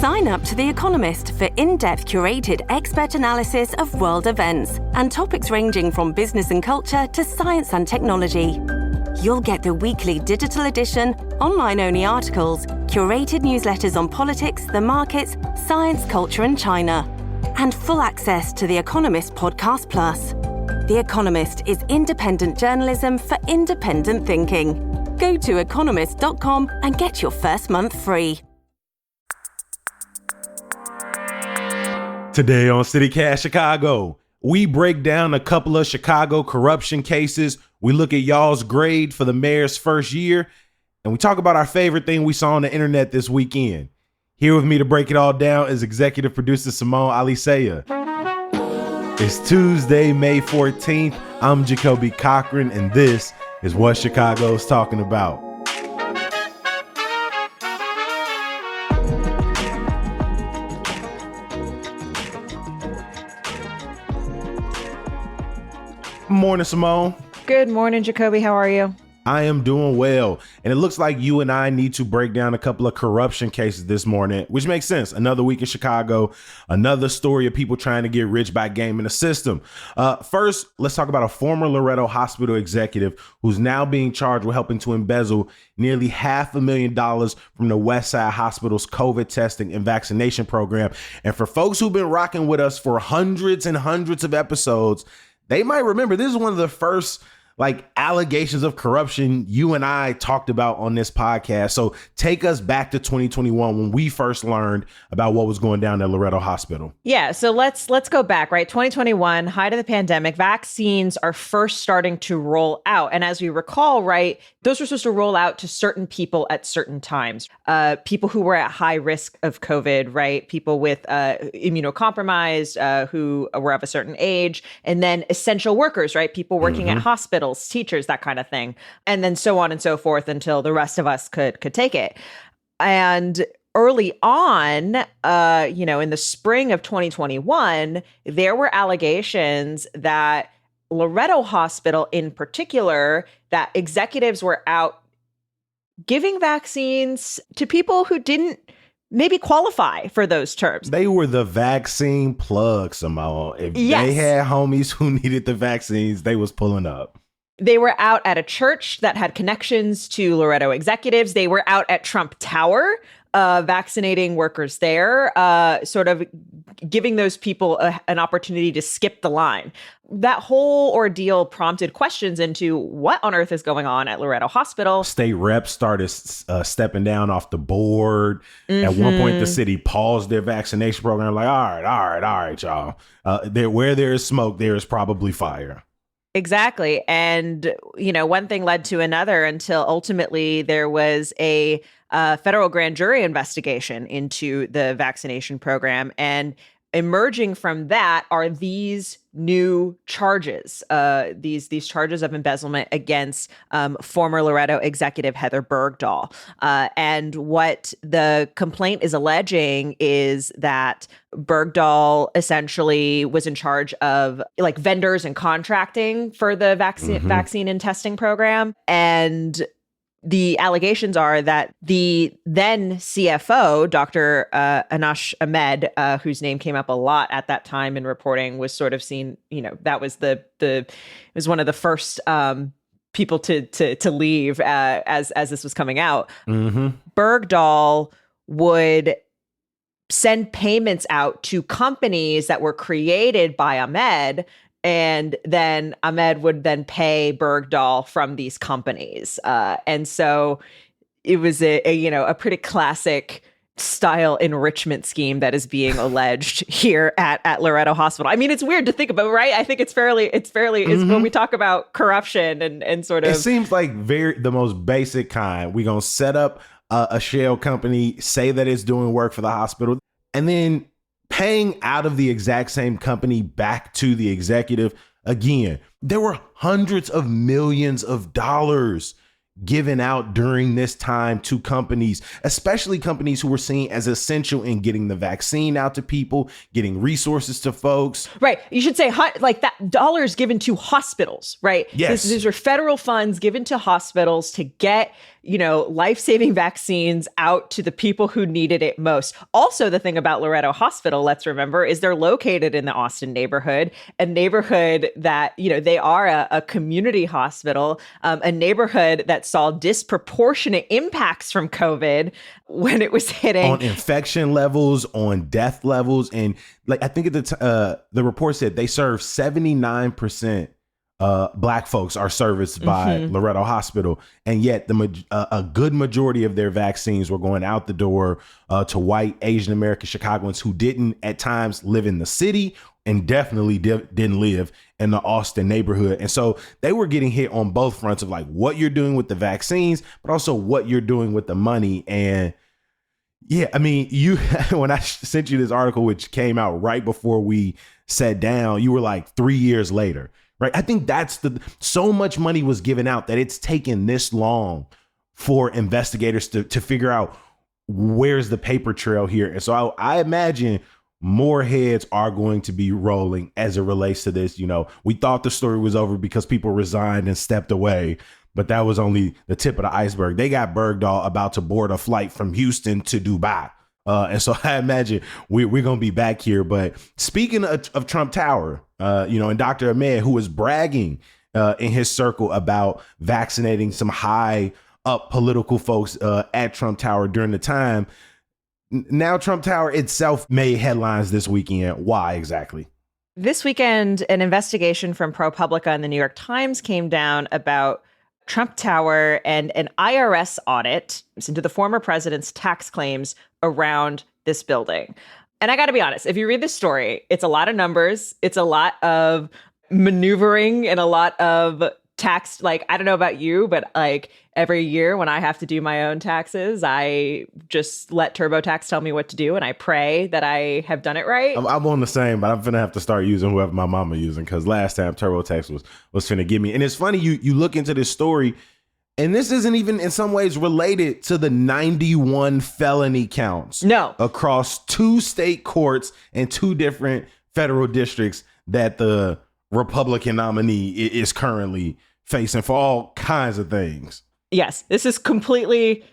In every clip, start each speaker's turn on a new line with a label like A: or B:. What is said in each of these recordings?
A: Sign up to The Economist for in-depth curated expert analysis of world events and topics ranging from business and culture to science and technology. You'll get the weekly digital edition, online-only articles, curated newsletters on politics, the markets, science, culture, and China, and full access to The Economist Podcast Plus. The Economist is independent journalism for independent thinking. Go to economist.com and get your first month free.
B: Today on CityCast Chicago, we break down a couple of Chicago corruption cases. We look at y'all's grade for the mayor's first year, and we talk about our favorite thing we saw on the internet this weekend. Here with me to break it all down is executive producer Simone Alisea. It's Tuesday, May 14th. I'm Jacoby Cochran, and this is what Chicago's talking about. Morning, Simone.
C: Good morning, Jacoby. How are you?
B: I am doing well, and it looks like you and I need to break down a couple of corruption cases this morning, which makes sense. Another week in Chicago, another story of people trying to get rich by gaming the system. First, let's talk about a former Loretto Hospital executive who's now being charged with helping to embezzle nearly $500,000 from the Westside Hospital's COVID testing and vaccination program. And for folks who've been rocking with us for hundreds and hundreds of episodes, they might remember this is one of the first allegations of corruption you and I talked about on this podcast. So take us back to 2021 when we first learned about what was going down at Loretto Hospital.
C: Yeah, so let's go back, right? 2021, height of the pandemic, vaccines are first starting to roll out. And as we recall, right, those were supposed to roll out to certain people at certain times. People who were at high risk of COVID, right? People with immunocompromised, who were of a certain age, and then essential workers, right? People working at hospitals, teachers, that kind of thing. And then so on and so forth until the rest of us could take it. And early on, in the spring of 2021, there were allegations that Loretto Hospital in particular, that executives were out giving vaccines to people who didn't maybe qualify for those terms.
B: They were the vaccine plug, Simone. If they had homies who needed the vaccines, they was pulling up.
C: They were out at a church that had connections to Loretto executives. They were out at Trump Tower, vaccinating workers there, sort of giving those people an opportunity to skip the line. That whole ordeal prompted questions into what on earth is going on at Loretto Hospital. State
B: reps started stepping down off the board. At one point, the city paused their vaccination program. Like, all right, y'all. Where there is smoke, there is probably fire.
C: Exactly. And, one thing led to another until ultimately there was a federal grand jury investigation into the vaccination program. And emerging from that are these new charges, these charges of embezzlement against former Loretto executive Heather Bergdahl. And what the complaint is alleging is that Bergdahl essentially was in charge of vendors and contracting for the vaccine and testing program. And the allegations are that the then CFO, Dr. Anash Ahmed, whose name came up a lot at that time in reporting, was sort of seen, that was it was one of the first people to leave as this was coming out. Bergdahl would send payments out to companies that were created by Ahmed, and then Ahmed would then pay Bergdahl from these companies. And so it was a pretty classic style enrichment scheme that is being alleged here at Loretto Hospital. I mean, it's weird to think about, right? I think it's when we talk about corruption and sort of.
B: It seems like the most basic kind. We're going to set up a shell company, say that it's doing work for the hospital, and then paying out of the exact same company back to the executive. Again, there were hundreds of millions of dollars given out during this time to companies, especially companies who were seen as essential in getting the vaccine out to people, getting resources to folks.
C: Right. You should say that dollars given to hospitals, right?
B: Yes.
C: These are federal funds given to hospitals to get, life-saving vaccines out to the people who needed it most. Also, the thing about Loretto Hospital, let's remember, is they're located in the Austin neighborhood, a neighborhood that, they are a community hospital, a neighborhood that saw disproportionate impacts from COVID when it was hitting.
B: On infection levels, on death levels. And I think the report said they serve 79% Black folks are serviced by Loretto Hospital, and yet a good majority of their vaccines were going out the door to white Asian American Chicagoans who didn't at times live in the city and definitely didn't live in the Austin neighborhood. And so they were getting hit on both fronts of what you're doing with the vaccines, but also what you're doing with the money. And yeah, I mean, when I sent you this article, which came out right before we sat down, you were like 3 years later. Right. I think so much money was given out that it's taken this long for investigators to figure out where's the paper trail here. And so I imagine more heads are going to be rolling as it relates to this. We thought the story was over because people resigned and stepped away, but that was only the tip of the iceberg. They got Bergdahl about to board a flight from Houston to Dubai. And so I imagine we're going to be back here. But speaking of Trump Tower, and Dr. Ahmed, who was bragging in his circle about vaccinating some high up political folks at Trump Tower during the time. Now Trump Tower itself made headlines this weekend. Why exactly?
C: This weekend, an investigation from ProPublica and the New York Times came down about Trump Tower and an IRS audit into the former president's tax claims around this building. And I got to be honest, if you read this story, it's a lot of numbers. It's a lot of maneuvering and a lot of tax. I don't know about you, but every year when I have to do my own taxes, I just let TurboTax tell me what to do. And I pray that I have done it right.
B: I'm on the same, but I'm going to have to start using whoever my mama using, because last time TurboTax was finna give me. And it's funny, you look into this story, and this isn't even in some ways related to the 91 felony counts.
C: No.
B: Across 2 state courts and 2 different federal districts that the Republican nominee is currently facing for all kinds of things.
C: Yes, this is completely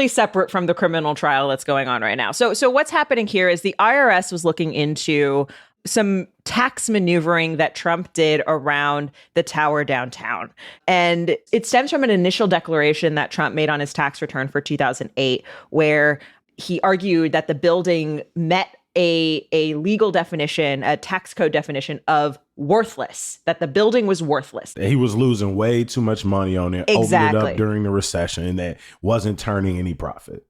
C: separate from the criminal trial that's going on right now. So what's happening here is the IRS was looking into some tax maneuvering that Trump did around the tower downtown. And it stems from an initial declaration that Trump made on his tax return for 2008, where he argued that the building met a legal definition, a tax code definition of worthless, that the building was worthless.
B: He was losing way too much money on it.
C: Exactly.
B: Opened it up during the recession, and that wasn't turning any profit.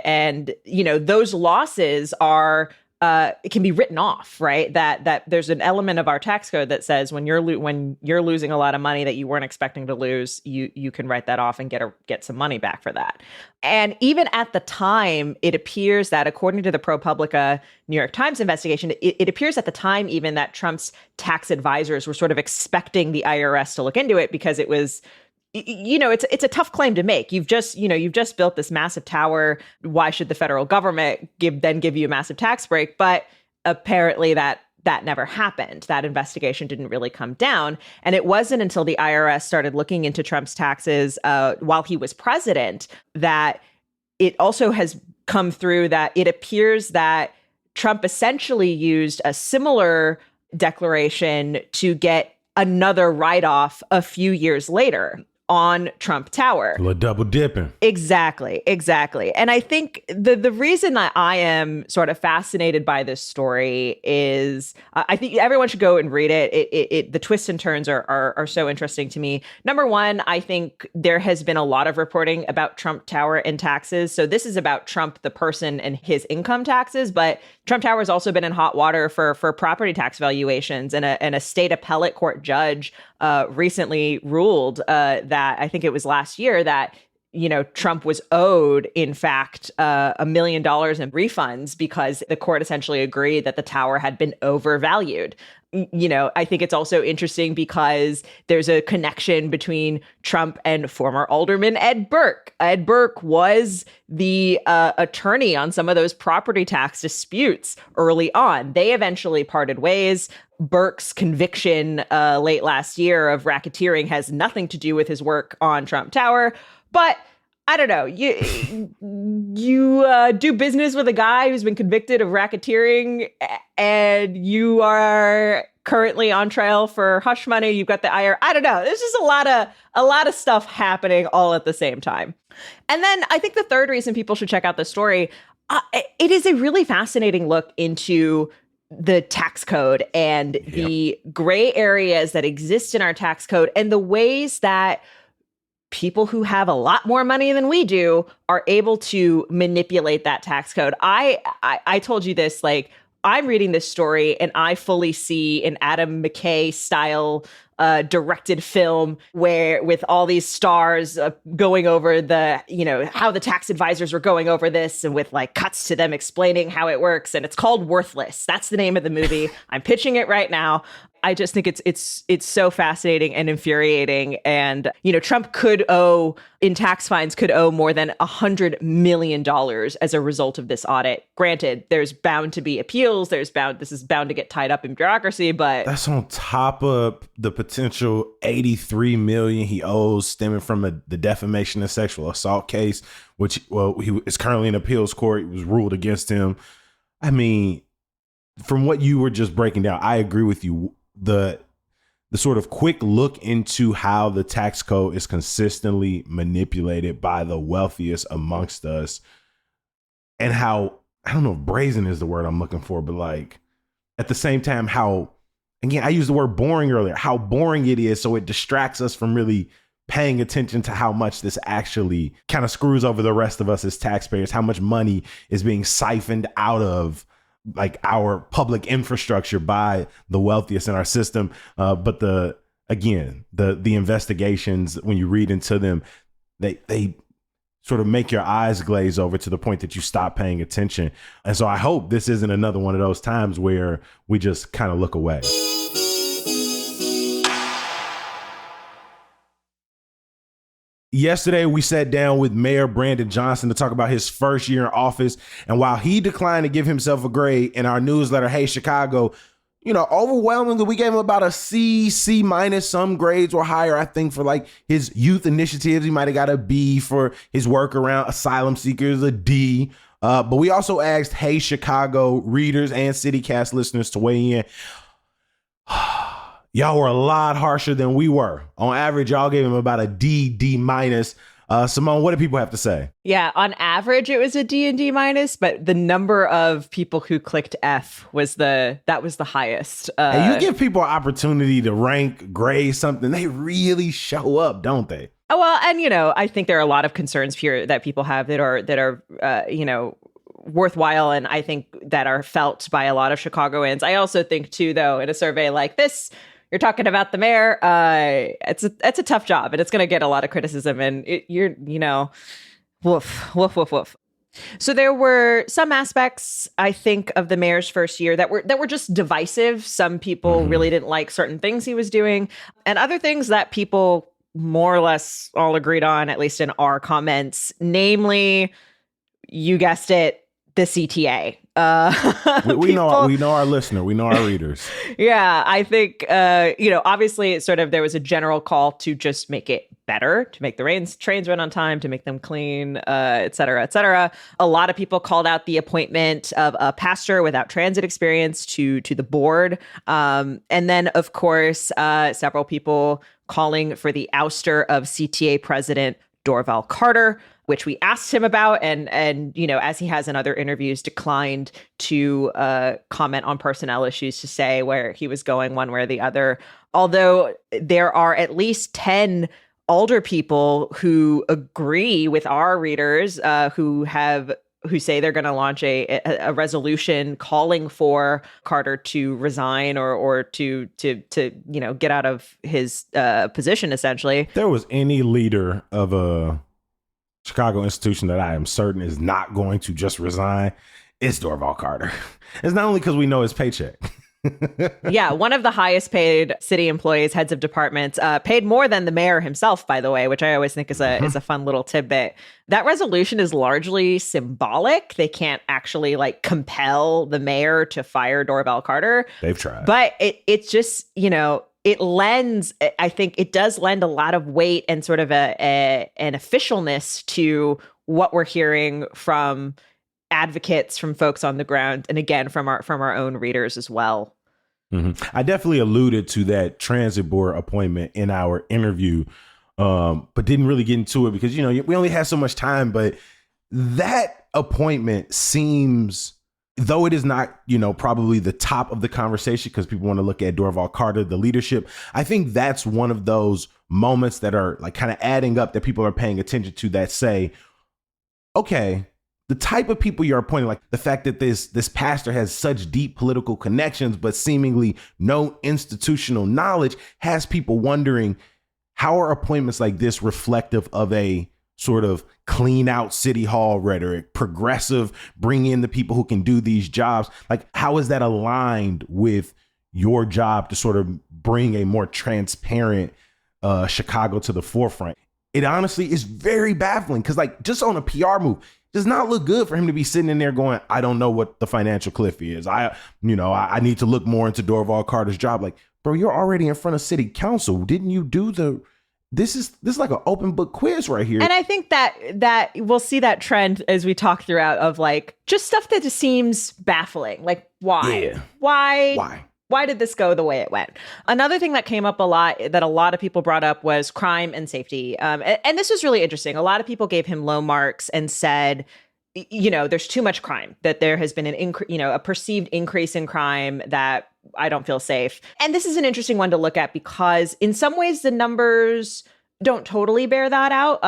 B: And, those losses are it can be written off, right? That there's an element of our tax code that says when you're losing a lot of money that you weren't expecting to lose, you can write that off and get some money back for that. And even at the time, it appears that according to the ProPublica New York Times investigation, it appears at the time even that Trump's tax advisors were sort of expecting the IRS to look into it because it was, it's a tough claim to make. You've just built this massive tower. Why should the federal government give you a massive tax break? But apparently that never happened. That investigation didn't really come down. And it wasn't until the IRS started looking into Trump's taxes while he was president that it also has come through that it appears that Trump essentially used a similar declaration to get another write-off a few years later on Trump Tower. A little double dipping.
C: Exactly. And I think the reason that I am sort of fascinated by this story is I think everyone should go and read it. The twists and turns are so interesting to me. Number one, I think there has been a lot of reporting about Trump Tower and taxes. So this is about Trump, the person, and his income taxes. But Trump Tower has also been in hot water for property tax valuations. And a state appellate court judge recently ruled that I think it was last year that, Trump was owed, in fact, $1 million in refunds because the court essentially agreed that the tower had been overvalued. I think it's also interesting because there's a connection between Trump and former alderman Ed Burke. Ed Burke was the attorney on some of those property tax disputes early on. They eventually parted ways. Burke's conviction late last year of racketeering has nothing to do with his work on Trump Tower. But I don't know. You do business with a guy who's been convicted of racketeering, and you are currently on trial for hush money. You've got the IR. I don't know. There's just a lot of stuff happening all at the same time. And then I think the third reason people should check out the story, it is a really fascinating look into the tax code and the gray areas that exist in our tax code and the ways that people who have a lot more money than we do are able to manipulate that tax code. I told you this, like, I'm reading this story and I fully see an Adam McKay style directed film where with all these stars going over the, how the tax advisors were going over this and with like cuts to them explaining how it works. And it's called Worthless. That's the name of the movie. I'm pitching it right now. I just think it's so fascinating and infuriating. And, Trump in tax fines could owe more than $100 million as a result of this audit. Granted, there's bound to be appeals. This is bound to get tied up in bureaucracy, but
B: that's on top of the potential $83 million he owes stemming from the defamation and sexual assault case, which, he is currently in appeals court. It was ruled against him. I mean, from what you were just breaking down, I agree with you. The sort of quick look into how the tax code is consistently manipulated by the wealthiest amongst us, and how, I don't know if brazen is the word I'm looking for, but like at the same time, how, again, I used the word boring earlier, how boring it is. So it distracts us from really paying attention to how much this actually kind of screws over the rest of us as taxpayers, how much money is being siphoned out of like our public infrastructure by the wealthiest in our system. But the investigations, when you read into them, they sort of make your eyes glaze over to the point that you stop paying attention. And so I hope this isn't another one of those times where we just kind of look away. Yesterday, we sat down with Mayor Brandon Johnson to talk about his first year in office. And while he declined to give himself a grade in our newsletter, Hey Chicago, overwhelmingly, we gave him about a C minus. Some grades were higher, I think, for like his youth initiatives. He might have got a B for his work around asylum seekers, a D. But we also asked Hey Chicago readers and CityCast listeners to weigh in. Y'all were a lot harsher than we were. On average, y'all gave him about a D minus. Simone, what do people have to say?
C: Yeah, on average, it was a D and D minus, but the number of people who clicked F was the highest.
B: And you give people an opportunity to rank, grade something, they really show up, don't they?
C: Oh, well, and I think there are a lot of concerns here that people have that are worthwhile, and I think that are felt by a lot of Chicagoans. I also think too, though, in a survey like this, you're talking about the mayor. It's a tough job, and it's going to get a lot of criticism. And woof. So there were some aspects, I think, of the mayor's first year that were just divisive. Some people really didn't like certain things he was doing, and other things that people more or less all agreed on, at least in our comments. Namely, you guessed it, the CTA.
B: We know our listener. We know our readers.
C: Yeah, I think, obviously there was a general call to just make it better, to make the trains run on time, to make them clean, et cetera, et cetera. A lot of people called out the appointment of a pastor without transit experience to the board. And then, of course, several people calling for the ouster of CTA president Dorval Carter, which we asked him about, and as he has in other interviews, declined to comment on personnel issues, to say where he was going one way or the other. Although there are at least 10 older people who agree with our readers, who say they're going to launch a resolution calling for Carter to resign or to get out of his position, essentially.
B: If there was any leader of a Chicago institution that I am certain is not going to just resign, it's Dorval Carter. It's not only because we know his paycheck.
C: Yeah, one of the highest paid city employees, heads of departments, paid more than the mayor himself, by the way, which I always think is a fun little tidbit. That resolution is largely symbolic. They can't actually like compel the mayor to fire Dorval Carter.
B: They've tried.
C: But it's just, it lends, I think it does lend a lot of weight and sort of an officialness to what we're hearing from advocates, from folks on the ground, and again from our own readers as well.
B: I definitely alluded to that transit board appointment in our interview, but didn't really get into it because, we only had so much time. But that appointment seems, though it is not, probably the top of the conversation because people want to look at Dorval Carter, the leadership. I think that's one of those moments that are like kind of adding up that people are paying attention to that say, okay, the type of people you're appointing, like the fact that this pastor has such deep political connections, but seemingly no institutional knowledge, has people wondering, how are appointments like this reflective of a sort of clean out city hall rhetoric, progressive, bring in the people who can do these jobs? Like, how is that aligned with your job to sort of bring a more transparent Chicago to the forefront? It honestly is very baffling because, like, just on a PR move, does not look good for him to be sitting in there going, I don't know what the financial cliff is. I need to look more into Dorval Carter's job. Like, bro, you're already in front of city council. Didn't you do this is like an open book quiz right here.
C: And I think that we'll see that trend as we talk throughout of like just stuff that just seems baffling. Like, why?
B: Yeah.
C: Why did this go the way it went? Another thing that came up a lot that a lot of people brought up was crime and safety. And this was really interesting. A lot of people gave him low marks and said, there's too much crime, that there has been a perceived increase in crime, that I don't feel safe. And this is an interesting one to look at because in some ways the numbers don't totally bear that out.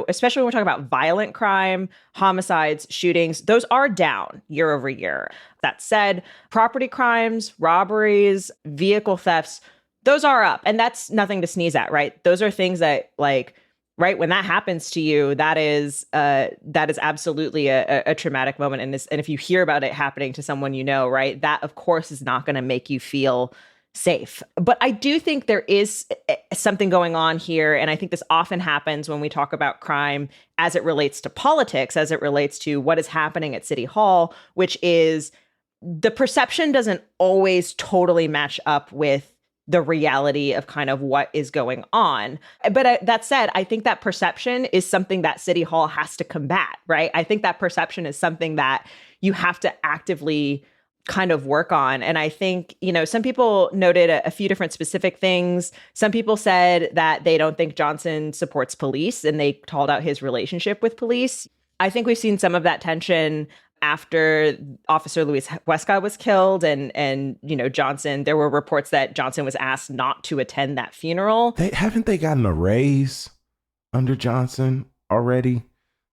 C: Especially when we're talking about violent crime, homicides, shootings, those are down year over year. That said, property crimes, robberies, vehicle thefts, those are up. And that's nothing to sneeze at, right? Those are things that, like, right, when that happens to you, that is absolutely a traumatic moment. And if you hear about it happening to someone right, that of course is not going to make you feel safe. But I do think there is something going on here. And I think this often happens when we talk about crime as it relates to politics, as it relates to what is happening at City Hall, which is the perception doesn't always totally match up with the reality of kind of what is going on. But that said, I think that perception is something that City Hall has to combat, right? I think that perception is something that you have to actively kind of work on. And I think, some people noted a few different specific things. Some people said that they don't think Johnson supports police, and they called out his relationship with police. I think we've seen some of that tension after Officer Louis Westcott was killed, and Johnson, there were reports that Johnson was asked not to attend that funeral.
B: Haven't they gotten a raise under Johnson already?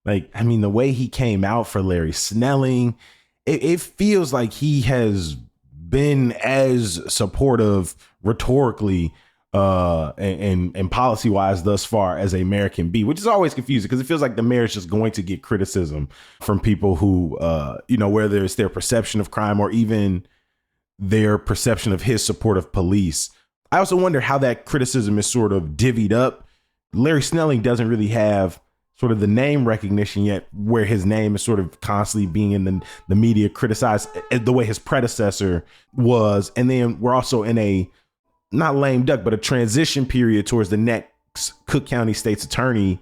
B: Like, I mean, the way he came out for Larry Snelling, it feels like he has been as supportive rhetorically and policy wise thus far as a mayor can be, which is always confusing because it feels like the mayor is just going to get criticism from people who, whether it's their perception of crime or even their perception of his support of police. I also wonder how that criticism is sort of divvied up. Larry Snelling doesn't really have sort of the name recognition yet, where his name is sort of constantly being in the media criticized the way his predecessor was. And then we're also in a not lame duck, but a transition period towards the next Cook County State's attorney.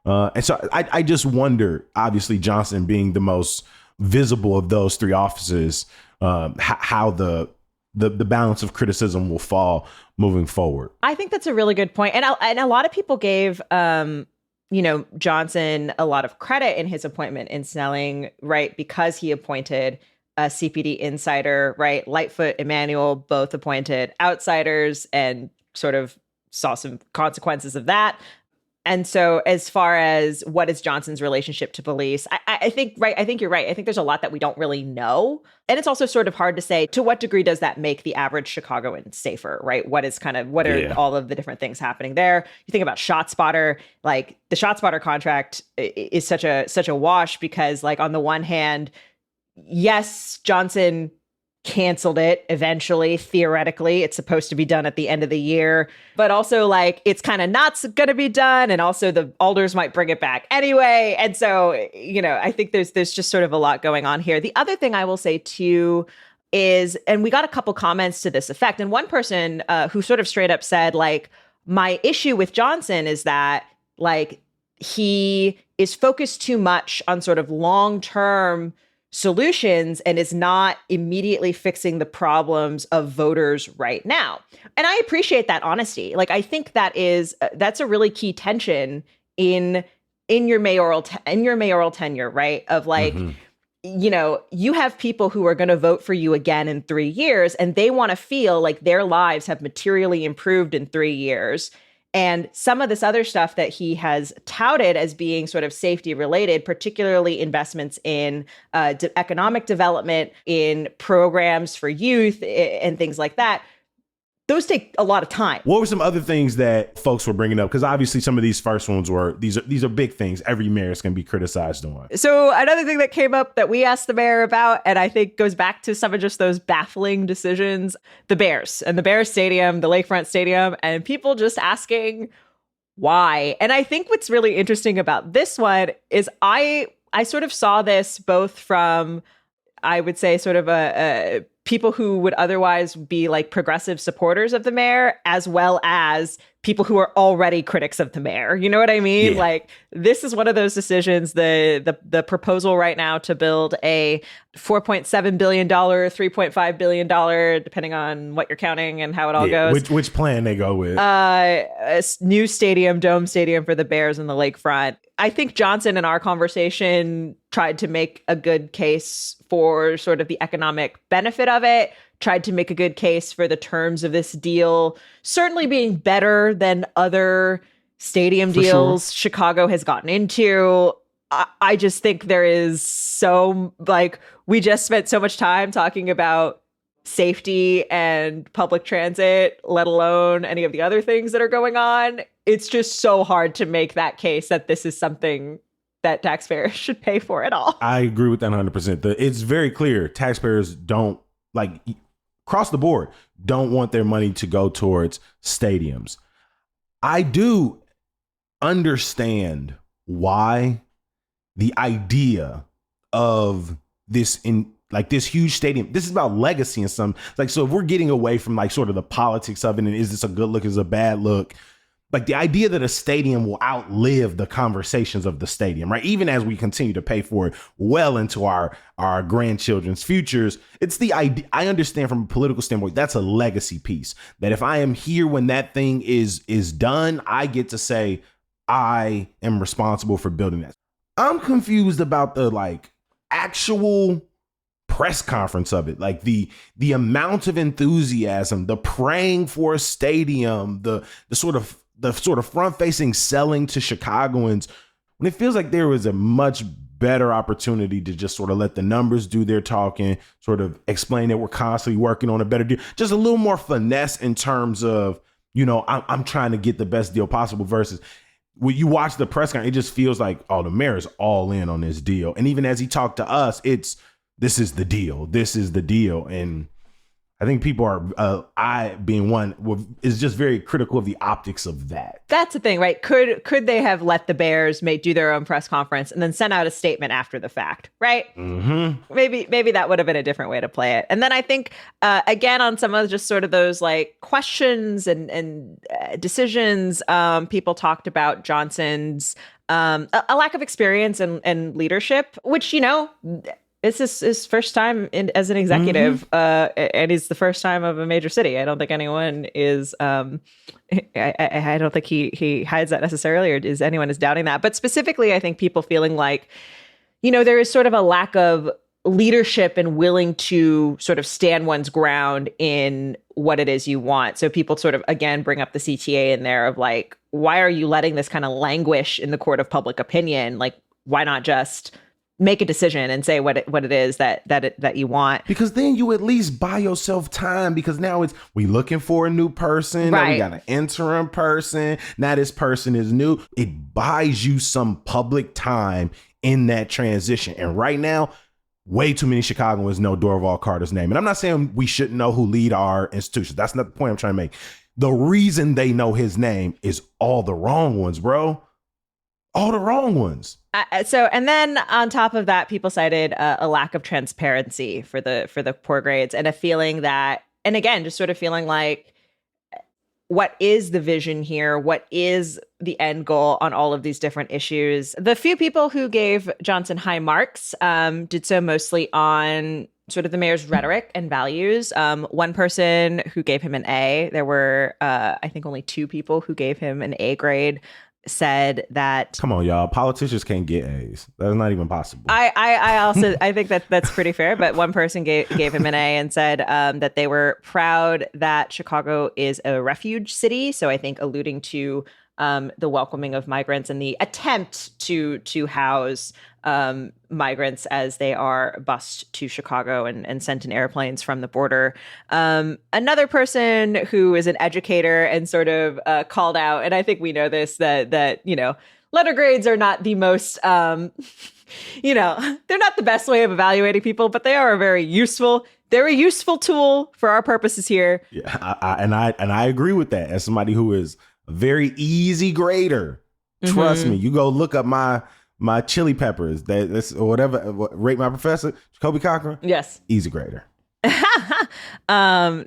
B: And so I just wonder, obviously Johnson being the most visible of those three offices, how the balance of criticism will fall moving forward.
C: I think that's a really good point. And a lot of people gave, Johnson a lot of credit in his appointment in Snelling, right? Because he appointed a CPD insider, right? Lightfoot, Emanuel, both appointed outsiders and sort of saw some consequences of that. And so as far as what is Johnson's relationship to police, I think you're right. I think there's a lot that we don't really know. And it's also sort of hard to say to what degree does that make the average Chicagoan safer, right? What are all of the different things happening there? You think about ShotSpotter, like the ShotSpotter contract is such a wash because, like, on the one hand, yes, Johnson canceled it eventually. Theoretically, it's supposed to be done at the end of the year, but also like it's kind of not going to be done, and also the alders might bring it back anyway. And so, I think there's just sort of a lot going on here. The other thing I will say too is, and we got a couple comments to this effect, and one person who sort of straight up said, like, my issue with Johnson is that, like, he is focused too much on sort of long-term solutions and is not immediately fixing the problems of voters right now. And I appreciate that honesty. Like, I think that's a really key tension in your mayoral tenure, right? Of like, you have people who are going to vote for you again in 3 years, and they want to feel like their lives have materially improved in 3 years. And some of this other stuff that he has touted as being sort of safety related, particularly investments in economic development, in programs for youth and things like that, those take a lot of time.
B: What were some other things that folks were bringing up? Because obviously some of these first ones these are big things every mayor is going to be criticized on.
C: So another thing that came up that we asked the mayor about, and I think goes back to some of just those baffling decisions, the Bears and the Bears Stadium, the Lakefront Stadium, and people just asking why. And I think what's really interesting about this one is I sort of saw this both from, I would say, sort of a people who would otherwise be like progressive supporters of the mayor, as well as people who are already critics of the mayor. You know what I mean?
B: Yeah.
C: Like, this is one of those decisions, the proposal right now to build a $4.7 billion, $3.5 billion, depending on what you're counting and how it all goes.
B: Which plan they go with?
C: A new dome stadium for the Bears in the lakefront. I think Johnson in our conversation tried to make a good case for sort of the economic benefit of it, tried to make a good case for the terms of this deal, certainly being better than other stadium deals Chicago has gotten into. I just think there is we just spent so much time talking about safety and public transit, let alone any of the other things that are going on. It's just so hard to make that case that this is something that taxpayers should pay for at all.
B: I agree with that 100%. It's very clear taxpayers don't, like, across the board, don't want their money to go towards stadiums. I do understand why the idea of this huge stadium, this is about legacy and some, like, so if we're getting away from like sort of the politics of it and is this a good look, is a bad look, like the idea that a stadium will outlive the conversations of the stadium, right? Even as we continue to pay for it well into our grandchildren's futures, it's the idea. I understand from a political standpoint, that's a legacy piece, that if I am here when that thing is done, I get to say I am responsible for building that. I'm confused about the like actual press conference of it, like the amount of enthusiasm, the praying for a stadium, the sort of front-facing selling to Chicagoans, when it feels like there was a much better opportunity to just sort of let the numbers do their talking, sort of explain that we're constantly working on a better deal, just a little more finesse in terms of, I'm trying to get the best deal possible, versus when you watch the press conference, it just feels like, oh, the mayor is all in on this deal. And even as he talked to us, this is the deal. This is the deal. And I think people are, I being one, is just very critical of the optics of that.
C: That's the thing, right? Could they have let the Bears do their own press conference and then sent out a statement after the fact, right?
B: Mm-hmm.
C: Maybe that would have been a different way to play it. And then I think, again, on some of just sort of those like questions and decisions, people talked about Johnson's a lack of experience and leadership, which, this is his first time as an executive, and he's the first time of a major city. I don't think anyone is. I don't think he hides that necessarily, or anyone is doubting that. But specifically, I think people feeling like, there is sort of a lack of leadership and willing to sort of stand one's ground in what it is you want. So people sort of, again, bring up the CTA in there of like, why are you letting this kind of languish in the court of public opinion? Like, why not just make a decision and say what it is that you want?
B: Because then you at least buy yourself time, because now we looking for a new person.
C: Right.
B: Now we got an interim person. Now this person is new. It buys you some public time in that transition. And right now, way too many Chicagoans know Dorval Carter's name. And I'm not saying we shouldn't know who lead our institutions. That's not the point I'm trying to make. The reason they know his name is all the wrong ones, bro. All the wrong ones.
C: And then on top of that, people cited a lack of transparency for the poor grades and a feeling that, and again, just sort of feeling like, what is the vision here? What is the end goal on all of these different issues? The few people who gave Johnson high marks did so mostly on sort of the mayor's rhetoric and values. One person who gave him an A, there were, I think, only 2 people who gave him an A grade, said that,
B: come on, y'all, politicians can't get A's. That's not even possible.
C: I also I think that's pretty fair. But one person gave him an A and said that they were proud that Chicago is a refuge city. So I think alluding to the welcoming of migrants and the attempt to house migrants as they are bused to Chicago and sent in airplanes from the border. Another person who is an educator and sort of called out, and I think we know this, that you know, letter grades are not the most, you know, they're not the best way of evaluating people, but they are a very useful tool for our purposes here.
B: Yeah, I agree with that. As somebody who is a very easy grader, trust me, you go look up my chili peppers, that's or whatever, rate my professor, Jacoby Cochran.
C: Yes.
B: Easy grader.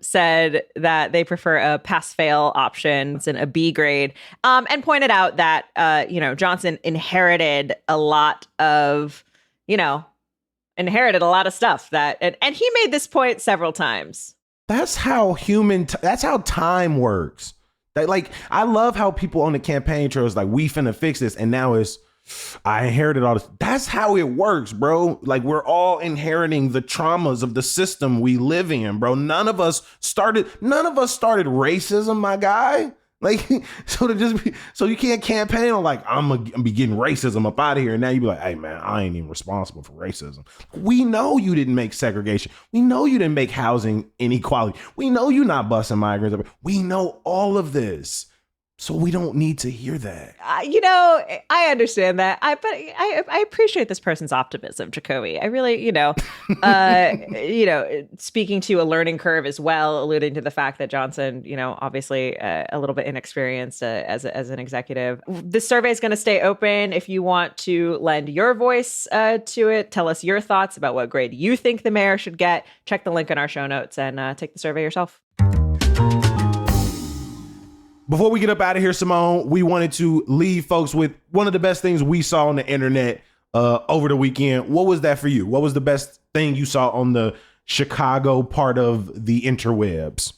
C: Said that they prefer a pass-fail option and a B grade, and pointed out that, you know, Johnson inherited a lot of stuff that, and he made this point several times.
B: That's how that's how time works. Like, I love how people on the campaign trail is like, we finna fix this. And now it's, I inherited all this. That's how it works, bro. Like, we're all inheriting the traumas of the system we live in, bro. None of us started racism, my guy. Like, so you can't campaign on like, I'm gonna be getting racism up out of here. And now you be like, hey man, I ain't even responsible for racism. We know you didn't make segregation. We know you didn't make housing inequality. We know you're not busing migrants. We know all of this. So we don't need to hear that.
C: You know, I understand that. But I appreciate this person's optimism, Jacoby. I really, speaking to a learning curve as well, alluding to the fact that Johnson, obviously a little bit inexperienced as an executive. This survey is going to stay open. If you want to lend your voice to it, tell us your thoughts about what grade you think the mayor should get. Check the link in our show notes and take the survey yourself.
B: Before we get up out of here, Simone, we wanted to leave folks with one of the best things we saw on the internet over the weekend. What was that for you? What was the best thing you saw on the Chicago part of the interwebs?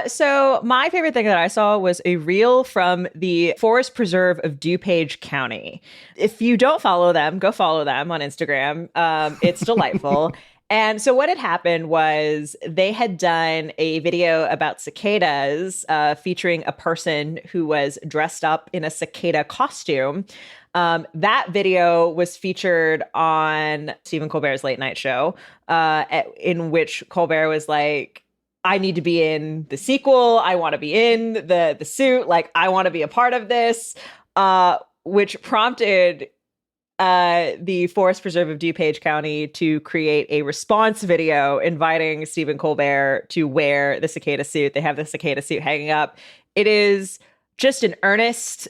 C: So my favorite thing that I saw was a reel from the Forest Preserve of DuPage County. If you don't follow them, go follow them on Instagram. It's delightful. And so what had happened was they had done a video about cicadas featuring a person who was dressed up in a cicada costume. That video was featured on Stephen Colbert's late night show, in which Colbert was like, I need to be in the sequel. I want to be in the suit. Like, I want to be a part of this, which prompted the Forest Preserve of DuPage County to create a response video inviting Stephen Colbert to wear the cicada suit. They have the cicada suit hanging up. It is just an earnest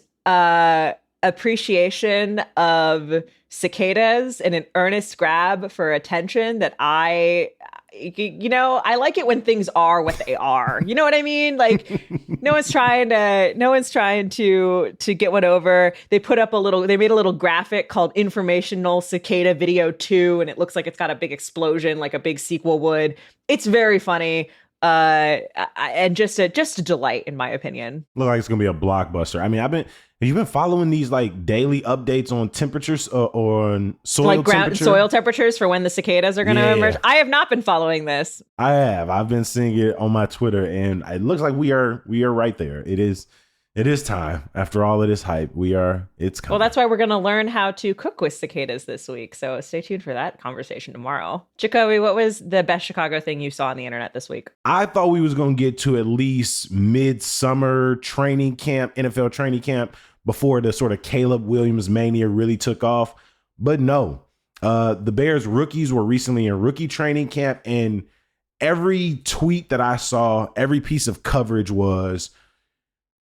C: appreciation of cicadas and an earnest grab for attention that I like it when things are what they are. You know what I mean? Like, no one's trying to get one over. They made a little graphic called Informational Cicada Video 2, and it looks like it's got a big explosion like a big sequel would. It's very funny. And just a delight, in my opinion.
B: Look like it's gonna be a blockbuster. I mean, have you been following these like daily updates on temperatures or on soil temperature?
C: Soil temperatures for when the cicadas are gonna emerge? I have not been following this.
B: I have. I've been seeing it on my Twitter, and it looks like we are right there. It is time. After all of this hype, it's coming.
C: Well, that's why we're going to learn how to cook with cicadas this week. So stay tuned for that conversation tomorrow. Jacoby, what was the best Chicago thing you saw on the internet this week?
B: I thought we was going to get to at least midsummer training camp, NFL training camp, before the sort of Caleb Williams mania really took off. But no, The Bears rookies were recently in rookie training camp, and every tweet that I saw, every piece of coverage was,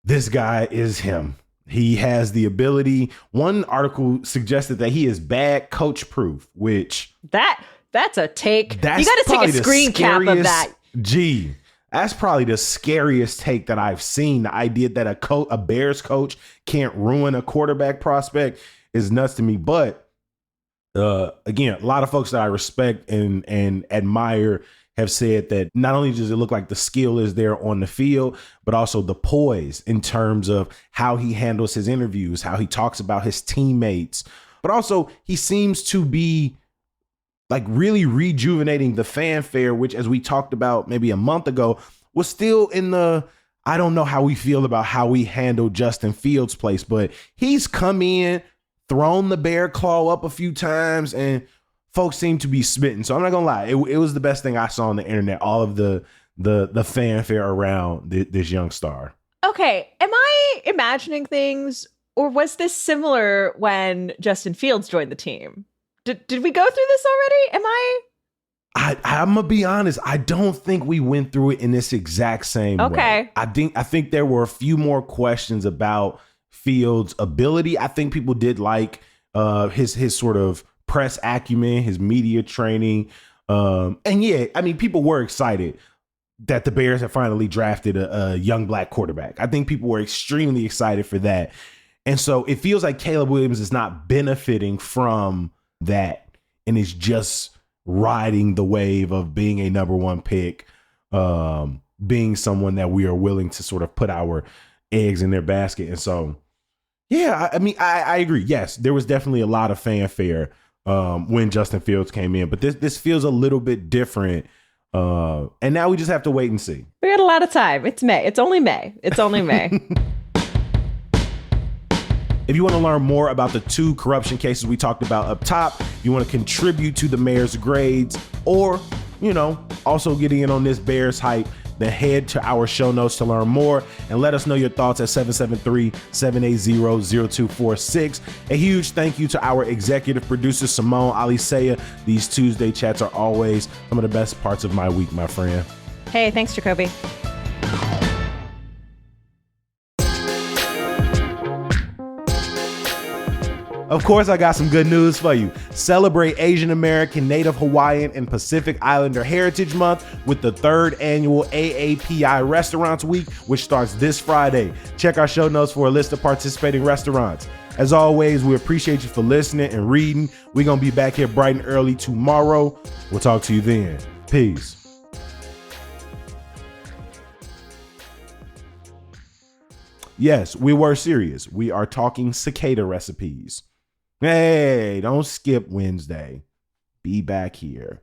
B: this guy is him. He has the ability. One article suggested that he is bad coach proof, which
C: that's a take.
B: That's
C: you got to take a screen cap of that.
B: Gee, that's probably the scariest take that I've seen. The idea that a Bears coach can't ruin a quarterback prospect is nuts to me. But again, a lot of folks that I respect and admire have said that not only does it look like the skill is there on the field, but also the poise in terms of how he handles his interviews, how he talks about his teammates. But also he seems to be like really rejuvenating the fanfare, which, as we talked about maybe a month ago, was still in the, I don't know how we feel about how we handle Justin Fields' place, but he's come in, thrown the bear claw up a few times, and folks seem to be smitten. So I'm not gonna lie, it was the best thing I saw on the internet. All of the fanfare around this young star.
C: Okay, am I imagining things, or was this similar when Justin Fields joined the team? Did we go through this already?
B: I'm gonna be honest. I don't think we went through it in this exact same way. I think there were a few more questions about Fields' ability. I think people did like his sort of press acumen, his media training. And yeah, I mean, people were excited that the Bears had finally drafted a young black quarterback. I think people were extremely excited for that. And so it feels like Caleb Williams is not benefiting from that and is just riding the wave of being a number one pick, being someone that we are willing to sort of put our eggs in their basket. And so, yeah, I mean, I agree. Yes, there was definitely a lot of fanfare when Justin Fields came in, but this feels a little bit different. And now we just have to wait and see.
C: We got a lot of time. It's May. It's only May.
B: If you want to learn more about the 2 corruption cases we talked about up top, you want to contribute to the mayor's grades, or, also getting in on this Bears hype, then head to our show notes to learn more and let us know your thoughts at 773-780-0246. A huge thank you to our executive producer, Simone Alisea. These Tuesday chats are always some of the best parts of my week, my friend.
C: Hey, thanks, Jacoby.
B: Of course, I got some good news for you. Celebrate Asian American, Native Hawaiian, and Pacific Islander Heritage Month with the 3rd annual AAPI Restaurants Week, which starts this Friday. Check our show notes for a list of participating restaurants. As always, we appreciate you for listening and reading. We're going to be back here bright and early tomorrow. We'll talk to you then. Peace. Yes, we were serious. We are talking cicada recipes. Hey, don't skip Wednesday. Be back here.